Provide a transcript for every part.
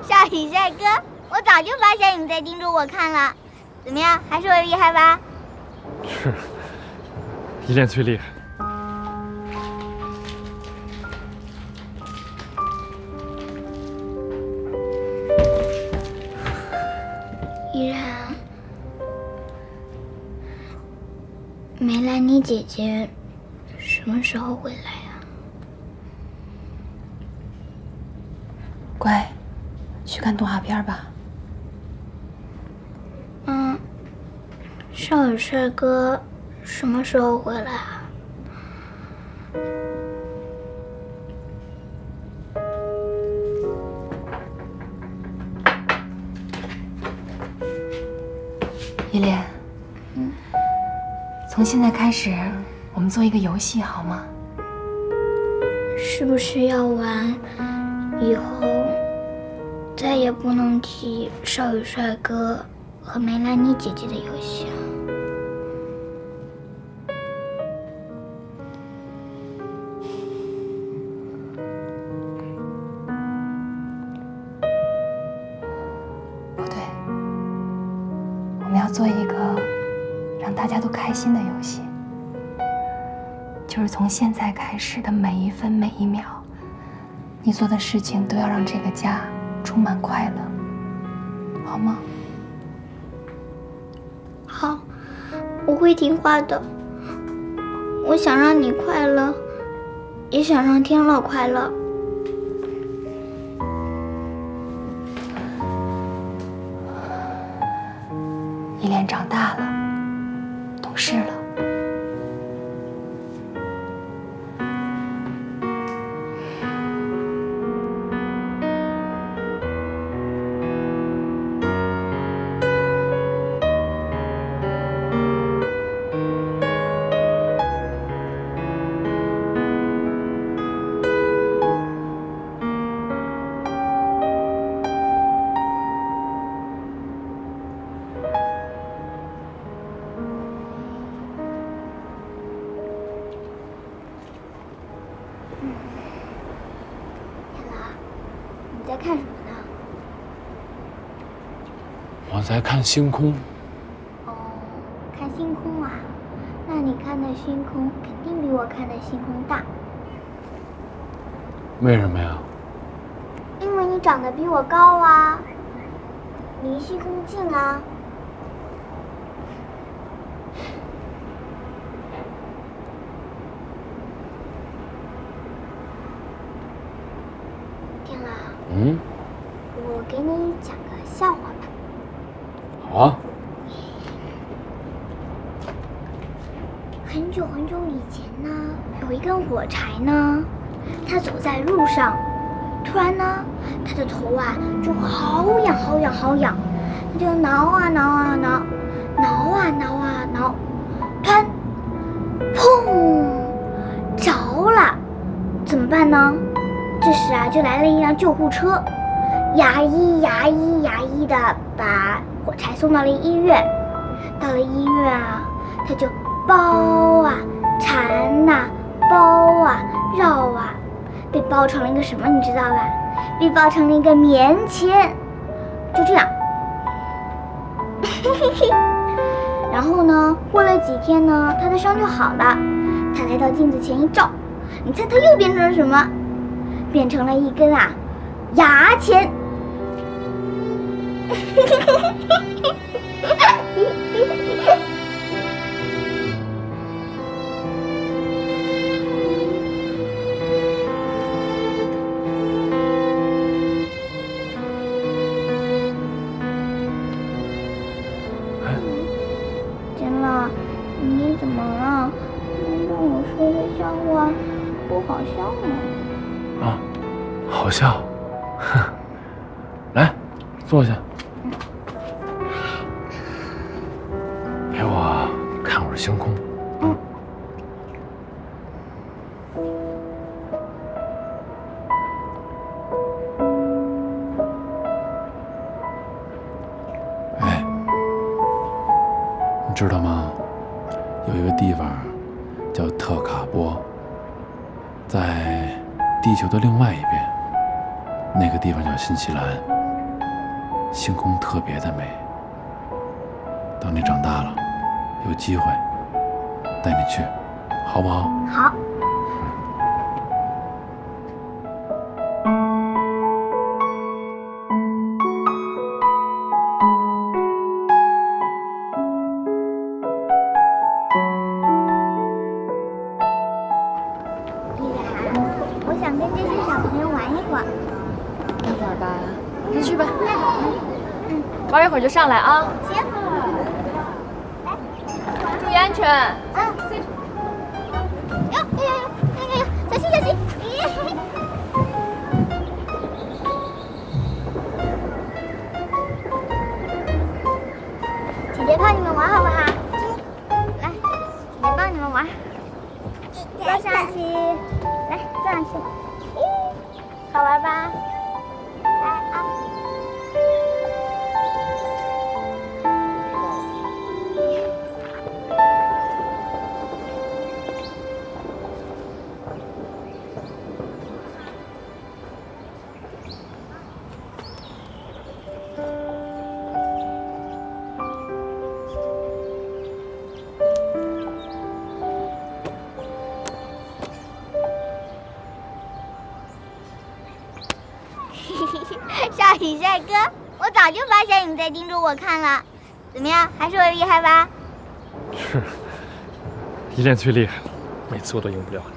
少宇帅哥，我早就发现你在盯着我看了。怎么样，还是我厉害吧？是，依恋最厉害。依然，梅兰妮姐姐什么时候回来呀？乖，去看动画片吧。少宇帅哥什么时候回来啊？依恋，从现在开始，我们做一个游戏好吗？是不是要玩以后再也不能提少宇帅哥和梅兰妮姐姐的游戏啊？不对，我们要做一个让大家都开心的游戏，就是从现在开始的每一分每一秒，你做的事情都要让这个家充满快乐，好吗？好，我会听话的。我想让你快乐，也想让天乐快乐。依恋长大了，懂事了。天乐，你在看什么呢？我在看星空。哦，看星空啊？那你看的星空肯定比我看的星空大。为什么呀？因为你长得比我高啊，离星空近啊。天乐，我给你讲个笑话吧。好啊。很久很久以前呢，有一根火柴呢，它走在路上，突然呢，它的头啊就好痒好痒好痒，就挠啊挠啊挠，挠啊挠啊挠，突然，砰，着了，怎么办呢？这时啊，就来了一辆救护车，牙医的把火柴送到了医院。到了医院啊，他就包啊缠呐、包啊绕啊，被包成了一个什么你知道吧？被包成了一个棉签，就这样。然后呢，过了几天呢，他的伤就好了。他来到镜子前一照，你猜他又变成了什么？变成了一根牙签。真了，你怎么了？难道我说的笑话不好笑吗？啊，好笑。哼，来，坐下。陪我看会儿星空。哎，你知道吗？有一个地方叫特卡波，在地球的另外一边。那个地方叫新西兰，星空特别的美。等你长大了，有机会带你去，好不好？好。我想跟这些小朋友玩一会儿。一会儿吧，那去吧。玩一会儿就上来啊。行。注意安全。小心小心！姐姐帮你们玩好不好？来，姐姐帮你们玩。坐上去，来坐上去。好玩吧？来啊！少宇帅哥，我早就发现你在盯着我看了。怎么样，还是我厉害吧？是，依恋最厉害了，每次我都赢不了你。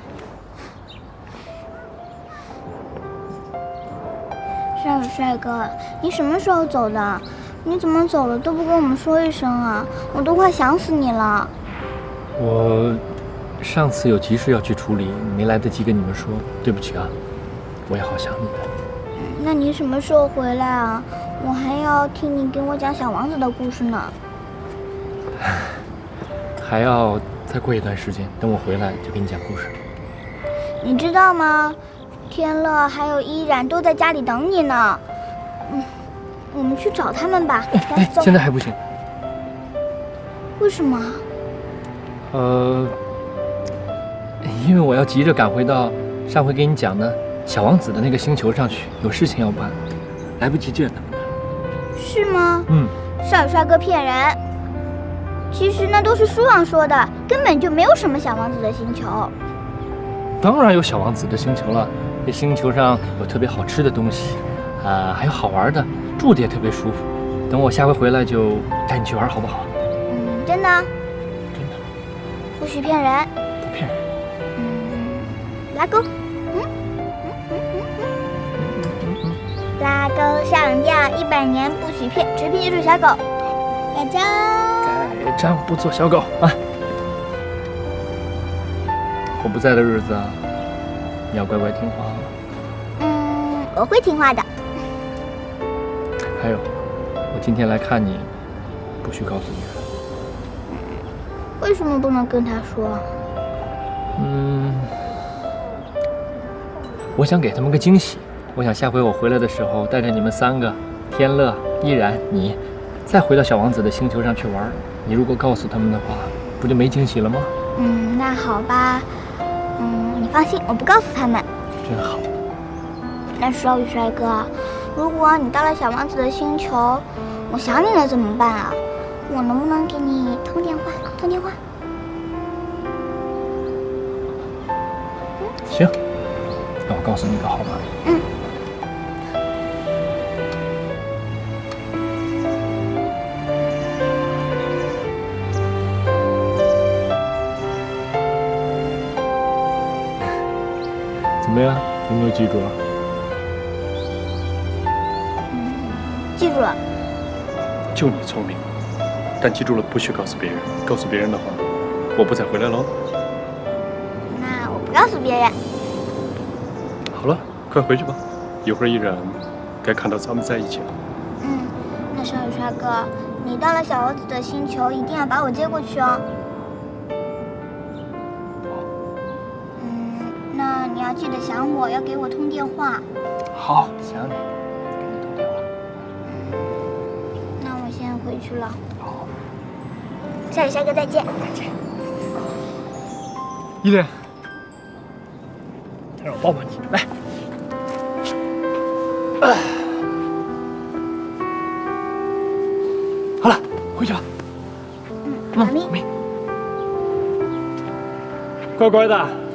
少宇帅哥，你什么时候走的？你怎么走了都不跟我们说一声啊？我都快想死你了。我上次有急事要去处理，没来得及跟你们说，对不起啊。我也好想你的。那你什么时候回来啊？我还要听你给我讲小王子的故事呢。还要再过一段时间，等我回来就给你讲故事。你知道吗？天乐还有依然都在家里等你呢。我们去找他们吧。来，走。现在还不行。为什么？因为我要急着赶回到上回给你讲的小王子的那个星球上去，有事情要办，来不及见他们。是吗？少宇帅哥骗人。其实那都是书上说的，根本就没有什么小王子的星球。当然有小王子的星球了，这星球上有特别好吃的东西，还有好玩的，住的也特别舒服。等我下回回来就带你去玩，好不好？真的？真的。不许骗人。不骗人。拉钩。拉钩上吊100年不许骗，直皮就是小狗。盖章。盖章不做小狗啊！我不在的日子啊，你要乖乖听话。我会听话的。还有，我今天来看你，不许告诉你。为什么不能跟他说？我想给他们个惊喜。我想下回我回来的时候，带着你们3个，天乐、依然、你，再回到小王子的星球上去玩。你如果告诉他们的话，不就没惊喜了吗？那好吧。你放心，我不告诉他们。真好。但是少宇帅哥，如果你到了小王子的星球，我想你了怎么办啊？我能不能给你通电话？行，那我告诉你个号码。怎么样？有没有记住啊？记住了。就你聪明，但记住了不许告诉别人。告诉别人的话，我不再回来喽。那我不告诉别人。好了，快回去吧，一会儿依然该看到咱们在一起了。那少宇帅哥，你到了小王子的星球，一定要把我接过去哦。那你要记得想我，要给我通电话。好，想你，给你通电话。那我先回去了。好，少宇帅哥再见。再见。依恋，让我抱抱你，来。好了，回去吧。妈咪，乖乖的。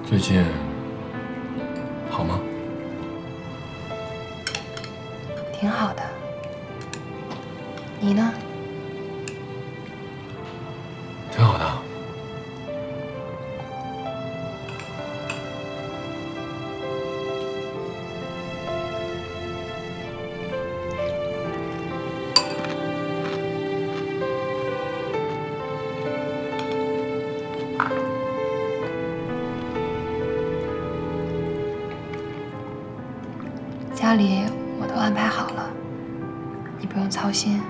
最近好吗？挺好的。你呢？挺好的。家里我都安排好了，你不用操心，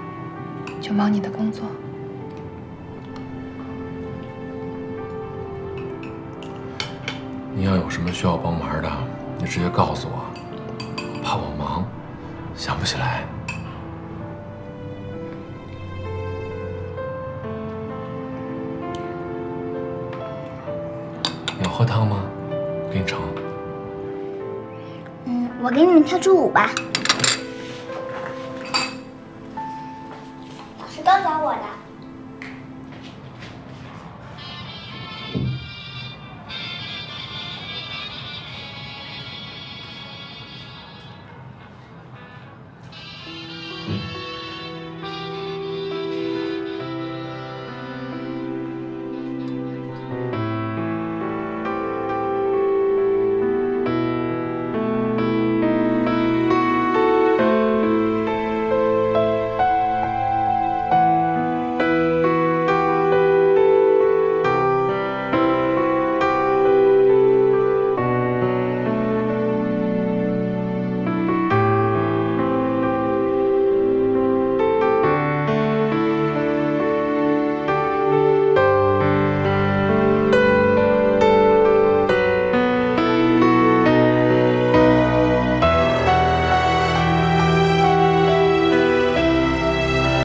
就忙你的工作。你要有什么需要帮忙的，你直接告诉我，怕我忙，想不起来。你要喝汤吗？给你盛。我给你们跳支舞吧。老师刚教我的。